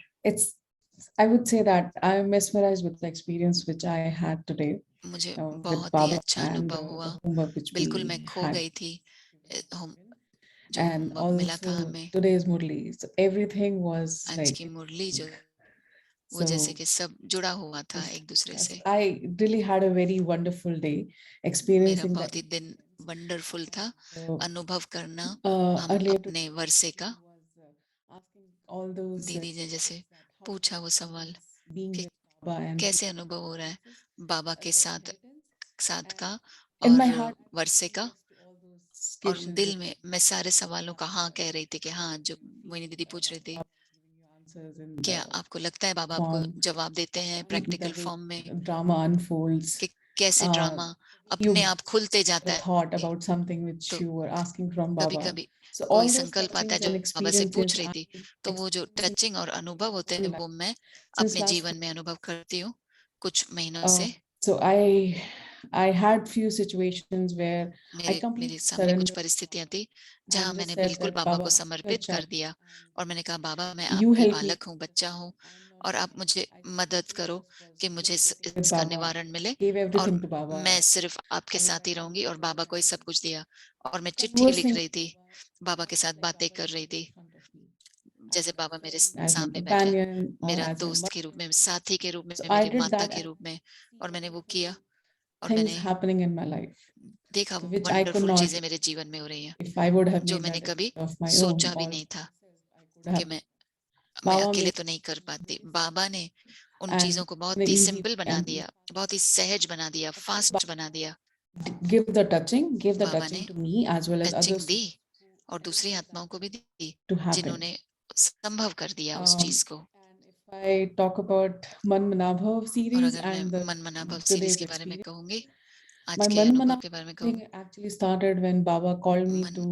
I would say that I am mesmerized with the experience which I had today मुझे with बहुत ही Baba अच्छा and अनुभव हुआ। the homework which बिल्कुल we मैं खो had, गई थी जो and होमवर्क मिला था also हमें। today's Murli. So everything was आज like की मुरली जो वो so. जैसे कि सब जुड़ा हुआ था एक दूसरे Yes, से। I really had a very wonderful day मेरा experiencing बहुत ही that. दिन वंडरफुल था, अनुभव करना हम Earlier अपने वर्षे का। asking all those दीदी ने जैसे पूछा वो सवाल being कि with Baba and कैसे अनुभव हो रहा है बाबा के साथ का in और my heart वर्षे का। all those और questions दिल में मैं सारे सवालों का हाँ कह रही थी कि हाँ, जो मोहिनी दीदी पूछ रही थी, answers in क्या the आपको लगता है बाबा आपको form, जवाब देते हैं the प्रैक्टिकल way फॉर्म में drama unfolds, कि कैसे ड्रामा you अपने आप खुलते get जाता a है। thought about something which तो you were asking from कभी Baba. कभी So कोई all those संकल्प आता है touchings जो and बाबा से पूछ experiences रही I थी, तो वो जो experiencing टचिंग और अनुभव होते हैं वो मैं since अपने last जीवन में अनुभव करती हूँ कुछ महीनों से। so I had few situations where I मेरे completely सामने कुछ surrendered परिस्थितियां थी जहां and just मैंने said बिल्कुल that बाबा को Baba, you're a समर्पित कर child, दिया और मैंने कहा बाबा मैं you आपकी help me. बालक हूँ, बच्चा हूँ, I'm not और आप doing मुझे it. I मदद just करो was कि मुझे with इसका Baba, निवारण मिले। gave और everything to Baba. मैं सिर्फ आपके I was साथ ही रहूंगी और बाबा को ही सब कुछ दिया। और मैं चिट्ठी लिख conversing रही with थी, Baba, बाबा के साथ like बातें Baba कर is रही right थी, in front of me. जैसे बाबा मेरे As my सामने बैठे, companion or मेरा as my दोस्त mother. के रूप में, साथी के रूप में, So I मेरी did माता that के and रूप में। और मैंने वो किया और things मैंने happening in my life, देखा so which I could wonderful not, चीजें मेरे जीवन में हो रही हैं if I would have जो made मैंने that कभी of my own, सोचा भी or नहीं था I could कि have. मैं Baba अकेले made तो नहीं कर पाती। बाबा ने उन and चीजों को बहुत in an he easy simple way बना and दिया, बहुत ही सहज बना दिया, फास्ट बना दिया। give the बाबा touching ने to me as well as touching others दी और दूसरी आत्माओं को भी दी to happen. जिन्होंने संभव कर दिया उस चीज को। And if I talk about Man Manabhav और series अगर मैं and the मन मनाभव सीरीज today's के बारे में experience, कहूंगी, आज my के Man अनुभव Manabhav के बारे में thing कहूंगी, actually started when Baba called me मन to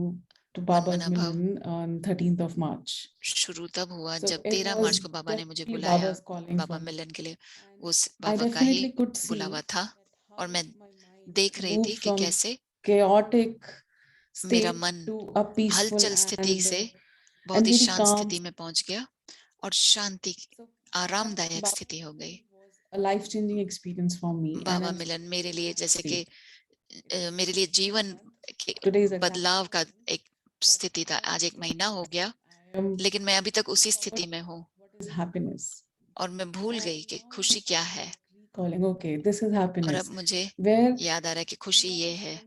मन Baba's मनाभव Milan on 13th of March. शुरू तब हुआ So जब it 13 मार्च was को बाबा ने मुझे definitely बुलाया Baba's calling Baba for me. मिलन के लिए। And वो I बाबा का ही definitely could see बुलावा था that और how मैं my mind देख रही थी moved कि from कैसे chaotic मेरा state मन to a peaceful हलचल स्थिति से बहुत and ही very शांत calm. स्थिति में पहुंच गया और शांति So आरामदायक Baba स्थिति हो गई। was a life-changing experience for me, and Baba I'm मिलन मेरे लिए जैसे कि see मेरे लिए जीवन के today's exact बदलाव का एक स्थिति था। आज 1 महीना हो गया, I am लेकिन मैं अभी तक उसी स्थिति में हूँ what is happiness. और मैं भूल गई कि खुशी क्या है। Calling, okay, this is और happiness. अब मुझे Where याद आ रहा है कि खुशी ये है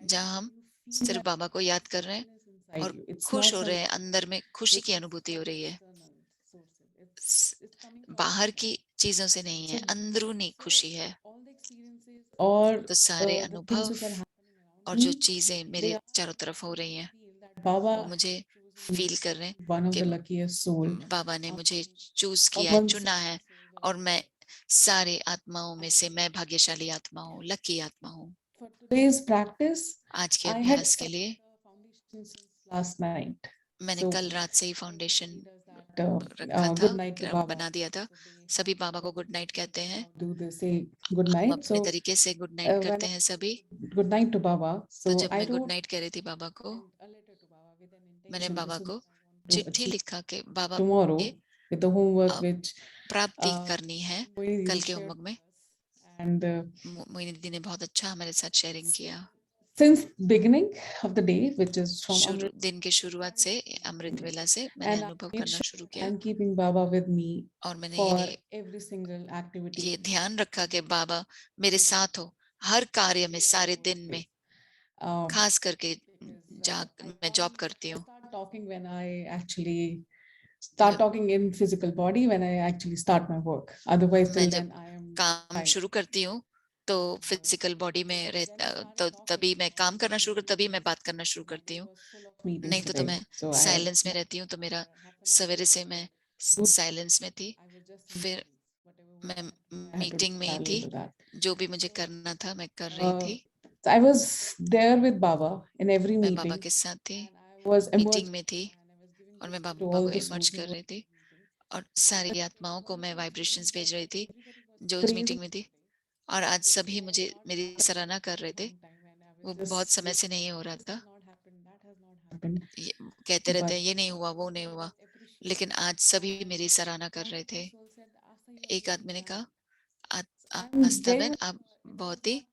जहाँ हम सिर्फ बाबा को याद कर रहे हैं और खुश हो रहे हैं, अंदर में खुशी की अनुभूति हो रही है। बाहर की चीजों से नहीं है, अंदरूनी खुशी है। और तो सारे अनुभव और जो चीजें मेरे चारों तरफ हो रही हैं बाबा वो मुझे फील कर रहे हैं one of कि the luckiest soul. बाबा ने मुझे चूज किया है, चुना है और मैं सारे आत्माओं में से मैं भाग्यशाली आत्मा हूँ, लकी आत्मा हूँ। For today's practice, आज के I had अभ्यास के लिए foundation since last night. मैंने So, कल रात से ही फाउंडेशन that, रखा था, good night to Baba. बना दिया था। सभी बाबा को गुड नाइट कहते हैं, Do they say good हम night? अपने So तरीके से गुड नाइट when करते हैं सभी। good night to Baba. तो So जब I मैं गुड wrote नाइट कह रही थी बाबा को, a letter to Baba with an मैंने intention. बाबा This is को what I want to चिट्ठी achieve लिखा कि बाबा tomorrow ये with the homework which प्राप्ति करनी है। Moini कल Didi के shared होमवर्क में with us. And मोहिनी दीदी ने बहुत अच्छा हमारे साथ शेयरिंग किया। since beginning of the day, which is from Amrit, दिन के शुरुआत से, अमृत वेला से मैंने and I अनुभव made करना sure शुरू किया I'm keeping Baba with me और मैंने for every single activity. ये ध्यान रखा कि बाबा मेरे साथ हो हर कार्य में, सारे दिन में। खास करके because मैं जॉब करती हूँ। start talking when I actually start जब talking in physical body when I actually start my work. Otherwise, मैं till जब then I am काम silent. शुरू करती हूँ तो फिजिकल बॉडी में तो तभी मैं काम करना शुरू कर, तभी मैं बात करना शुरू करती हूँ। नहीं तो मैं So साइलेंस में रहती हूँ। तो मेरा सवेरे से मैं साइलेंस में थी, फिर मैं मीटिंग में ही थी, जो भी मुझे करना था मैं कर रही थी। So I was there with Baba in every मैं बाबा meeting. के साथ थी, And I was मीटिंग में थी emerging और मैं to बाबा all को the इमर्ज souls who कर were रही थी in the meeting. और सारी आत्माओं को मैं वाइब्रेशंस भेज रही थी जो उस Praising मीटिंग में थी। और आज सभी मुझे मेरी सराहना कर रहे थे। वो बहुत समय से नहीं हो रहा था। ये कहते रहते हैं ये नहीं हुआ, वो नहीं हुआ, लेकिन आज सभी मेरी सराहना कर रहे थे। एक आदमी ने कहा, आस्था बहन आप बहुत ही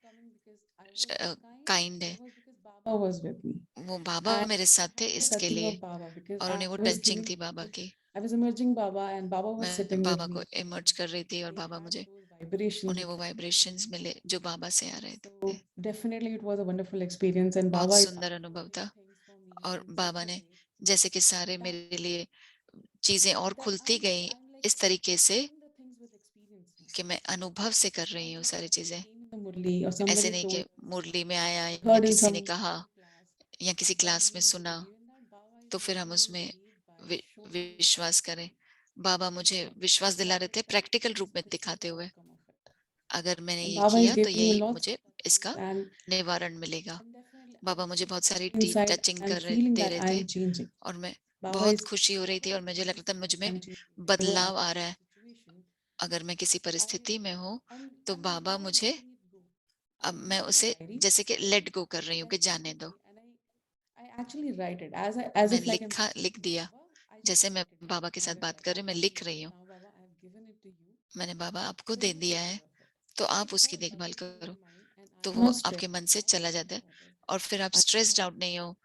काइंड है। Baba was with me. वो बाबा And मेरे साथ थे इसके touching लिए, of Baba because और I उन्हें वो was टचिंग giving, थी बाबा की। I was emerging Baba and Baba was मैं sitting with बाबा me. को इमर्ज कर रही थी और They बाबा had मुझे, those vibrations. उन्हें वो वाइब्रेशंस मिले जो बाबा से आ रहे So थे। definitely it was a wonderful experience and बहुत Baba is सुंदर अनुभव था। things for me और in बाबा such a ने way जैसे कि सारे that मेरे लिए चीजें और खुलती गई I'm इस तरीके से doing the things with experience. कि मैं अनुभव से कर रही हूँ सारी चीजें। Came in the Murli or ऐसे somebody नहीं कि told, मुरली में आया या heard in किसी ने some कहा class, या किसी क्लास में सुना believe in that Baba तो is फिर हम making me उसमें believe by showing me विश्वास करें। बाबा मुझे विश्वास दिला रहे थे प्रैक्टिकल रूप में दिखाते हुए, outcome of it. अगर मैंने And ये Baba is किया तो giving me यही lots मुझे of इसका things and निवारण मिलेगा। definitely बाबा मुझे बहुत सारी inside टचिंग I'm कर रहे feeling दे that रहे थे I'm changing. और मैं Baba बहुत is खुशी हो रही थी और मुझे लग रहा था मुझ में I'm changing. Whenever बदलाव I'm आ in रहा a है। situation, अगर मैं किसी परिस्थिति में हूँ तो I'm like, बाबा Baba, मुझे, letting it go. अब मैं उसे Diary, जैसे कि लेट गो कर रही हूँ कि जाने दो। and I actually write it as मैं if like I'm लिख दिया, Baba, I just जैसे मैं write it बाबा के as साथ if बात like कर रही हूँ, मैं लिख रही हूँ। now Baba I've given it to you. मैंने बाबा आपको So दे you दिया take है care of it. तो आप So उसकी that देखभाल comes in करो, my mind and तो I'm वो not आपके stressed मन से चला जाता है about it. और फिर आप स्ट्रेस्ड आउट नहीं हो,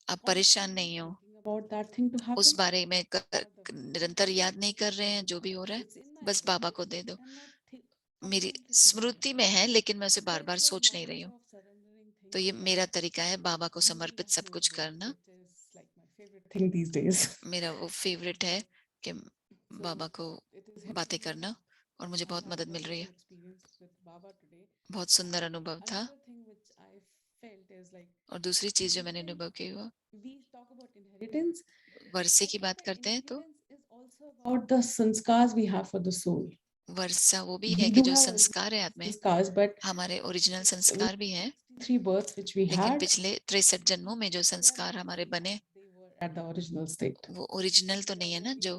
आप परेशान नहीं हो, Thinking about that thing to उस happen. बारे में निरंतर याद नहीं कर रहे हैं जो भी हो रहा है, It's in my बस head. बाबा को दे दो। I'm not मेरी thinking about स्मृति में है लेकिन मैं उसे it. Bar bar It's like सोच नहीं Baba's रही हूँ। of surrendering things तो ये to मेरा Baba. तरीका है बाबा को Using समर्पित that सब कुछ notebook, करना। which is like my favorite thing these days. मेरा वो फेवरेट है कि So बाबा को it is helping बातें me करना और मुझे and बहुत have a मदद मिल रही wonderful है। experience with Baba today. बहुत सुंदर अनुभव था। Another thing which I felt is like और दूसरी चीज जो मैंने अनुभव की हुआ, we talk about inheritance. वर्षे I की feel बात that करते हैं तो inheritance is also about the sanskars we have for the soul. वर्षा वो भी We है कि do जो have संस्कार है आत्मे, sanskars, but हमारे ओरिजिनल with संस्कार भी हैं, 63 births which we लेकिन had, पिछले 63 जन्मों में जो संस्कार हमारे बने they were at the original state. वो ओरिजिनल तो नहीं है ना जो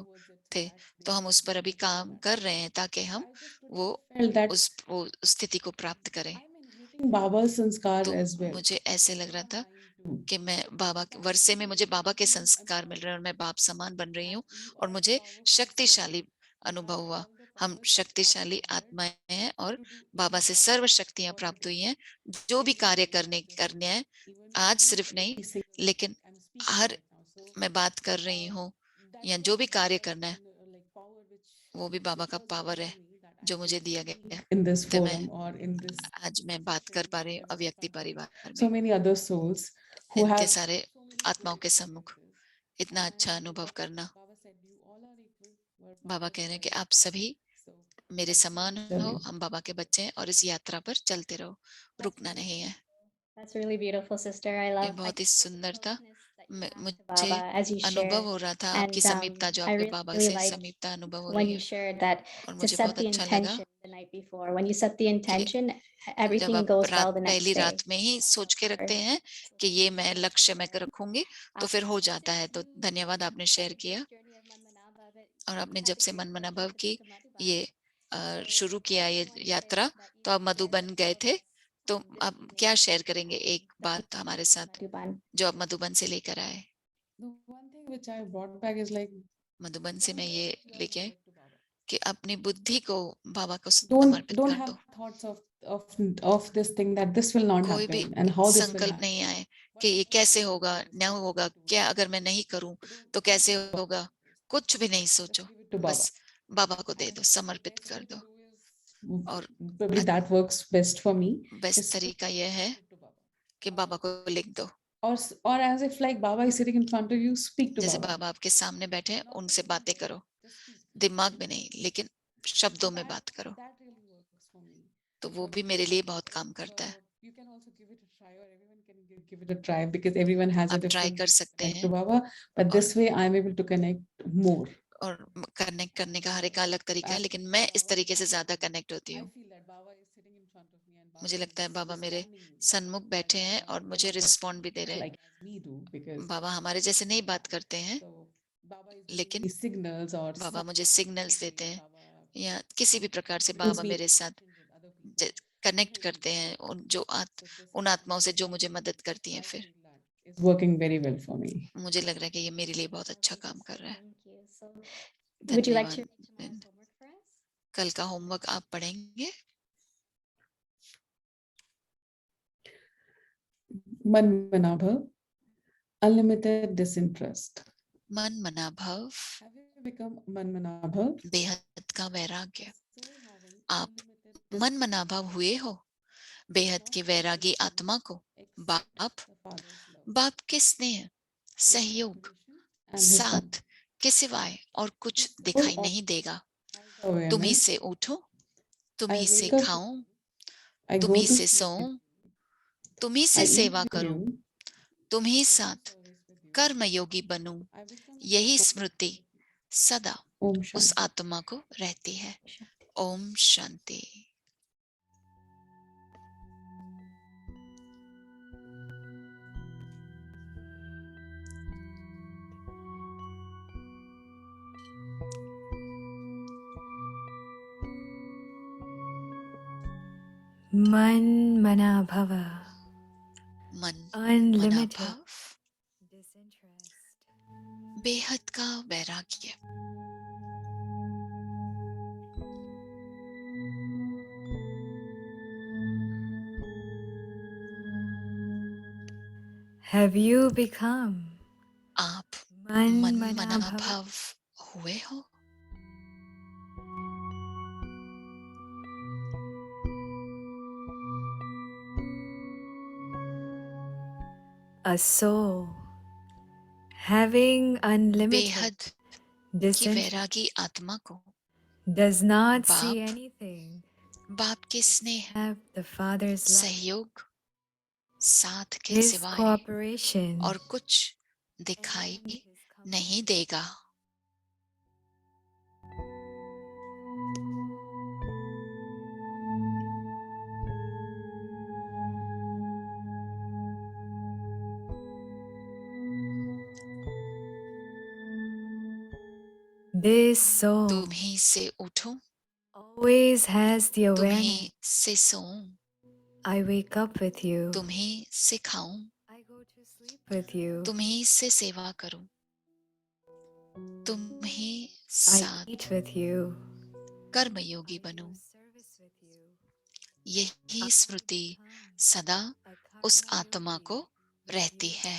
थे, तो हम उस पर अभी काम कर रहे हैं ताकि हम वो Felt that उस स्थिति को प्राप्त करें। I'm inheriting Baba's sanskar तो as well. मुझे ऐसे लग रहा था कि मैं बाबा वर्षे में मुझे बाबा के संस्कार मिल रहे हैं और मैं बाप समान बन रही हूँ और मुझे शक्तिशाली अनुभव हुआ। हम शक्तिशाली आत्माएं हैं और बाबा से सर्व शक्तियां प्राप्त हुई हैं। जो भी कार्य करने हैं आज सिर्फ नहीं, लेकिन हर मैं बात कर रही हूँ या जो भी कार्य करना है वो भी बाबा का पावर है जो मुझे दिया गया है। In this तो मैं forum or in this आज मैं बात कर पा रही हूँ अव्यक्ति परिवार so में many other souls who इतने have सारे आत्माओं के सम्मुख इतना अच्छा अनुभव करना। बाबा कह रहे हैं कि आप सभी मेरे समान हो, हम बाबा के बच्चे हैं और इस यात्रा पर चलते रहो, रुकना नहीं है। That's really beautiful, sister. I ये love. I बहुत ही can feel the सुंदर था। closeness that you have to मुझे Baba as you अनुभव share, हो रहा था आपकी and समीपता जो I आपके really, बाबा really से like समीपता अनुभव हो when रही you है shared that और to मुझे set बहुत the अच्छा लगा intention the night before. When you set the कि intention, जब everything आप goes well the पहली next day. रात में ही सोच के रखते हैं कि ये मैं लक्ष्य में रखूंगी तो फिर हो जाता है। तो धन्यवाद आपने शेयर किया। और आपने जब से मन मना भाव की ये शुरू किया ये यात्रा, तो आप मधुबन गए थे, तो आप क्या शेयर करेंगे एक बात हमारे साथ जो आप मधुबन से लेकर आए? the one thing which I brought back is like Madhuban से मैं ये लेके आए कि अपनी बुद्धि को बाबा को don't समर्पित don't कर have दो। thoughts of this thing that this will not कोई भी happen and how this will संकल्प happen. नहीं आए कि ये कैसे होगा, न होगा, क्या अगर मैं नहीं करूं तो कैसे होगा, कुछ भी नहीं सोचो, Give it to Baba. बस बाबा को दे दो, समर्पित कर दो। और Probably that works best for me. Best तरीका यह है कि बाबा को लिख दो, or as if like Baba is sitting in front of you, speak to जैसे Baba. बाबा आपके सामने बैठे हैं, उनसे बातें करो, दिमाग में नहीं लेकिन शब्दों में बात करो। That really works for me. तो वो भी मेरे लिए बहुत काम करता है। So you can also give it a try, or everyone can give it a try, because everyone has a आप ट्राई different कर सकते connect to हैं, Baba. But this way, I'm able to connect more. और connect करने का हर एक अलग तरीका है, लेकिन मैं इस तरीके से ज्यादा कनेक्ट होती I हूँ। feel that Baba is sitting in front of me, and Baba मुझे लगता है is बाबा मेरे responding me. सन्मुख बैठे हैं और मुझे रिस्पॉन्ड भी दे रहे हैं। Like as we do, because बाबा हमारे जैसे नहीं बात करते हैं, so Baba is लेकिन giving me signals or बाबा मुझे सिग्नल्स देते हैं, Baba या किसी भी प्रकार से brings बाबा me मेरे साथ connections with other people. Connect करते हैं उन आत्माओं से जो मुझे मदद करती हैं। फिर It's working very well for me. मुझे लग रहा है कि ये मेरे लिए बहुत अच्छा काम कर रहा है। Thank you. So, would you like to read धन्यवाद। tomorrow's homework for us? कल का होमवर्क आप पढ़ेंगे? Man Manabha, unlimited disinterest. मन मना भाव, Have you become Man Manabha? बेहद का वैराग्य। Still having आप unlimited मन मना भाव हुए हो, बेहद की वैरागी आत्मा को बाप, the Father's love बाप के स्नेह, सहयोग, and His साथ के सिवाय और कुछ दिखाई नहीं देगा। तुम ही awareness. से उठो, तुम I ही से wake up, खाऊं, I तुम go ही to से sleep, सोऊं, तुम ही I से eat सेवा with करूं, you, तुम ही I do साथ service with you. Karmayogi बनूं। I become यही स्मृति सदा Om उस Shanti. आत्मा को रहती है। Shanti. Om Shanti. Man mana bhava, मन मना unlimited भाव, disinterest. बेहद का वैराग्य। Have you become आप man मन mana मना bhava? भाव हुए हो, A soul having unlimited बेहद की disinterest वैरागी आत्मा को does not see बाप, anything बाप के स्नेह, except the Father's love, सहयोग, साथ के His सिवाय cooperation, और कुछ दिखाई नहीं देगा। This soul तुम ही से उठो, always has the तुम awareness. ही से सोऊं, I wake up with you. तुम ही से खाऊं, I go to sleep with you. तुम ही से सेवा करूं, तुम ही I साथ eat with you. Karmayogi I बनूं। do service with you. यही स्मृति सदा A उस karma आत्मा yogi को with रहती you. है।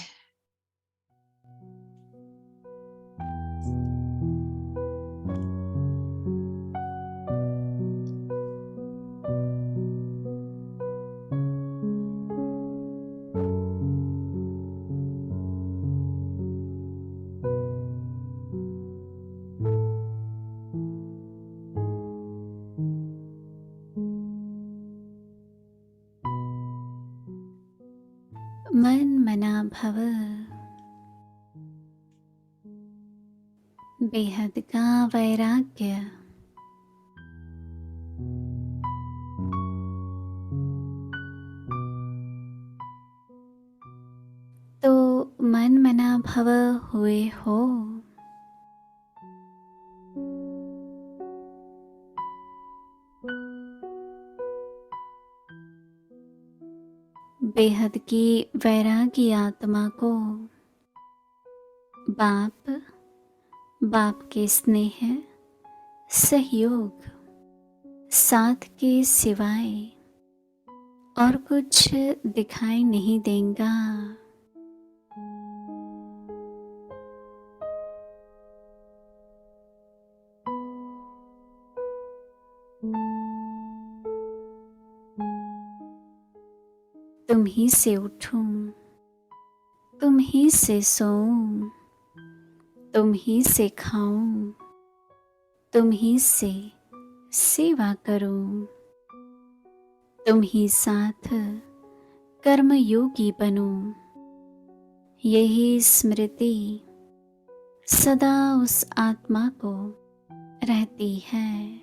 मन मना भव, बेहद का वैराग्य। तो मन मना भव हुए हो, बेहद की वैरागी आत्मा को बाप, बाप के स्नेह, सहयोग, साथ के सिवाय और कुछ दिखाई नहीं देगा। तुम ही से उठूं, तुम ही से सोऊं, तुम ही से खाऊं, तुम ही से सेवा करूं, तुम ही साथ कर्म योगी बनूं। यही स्मृति सदा उस आत्मा को रहती है।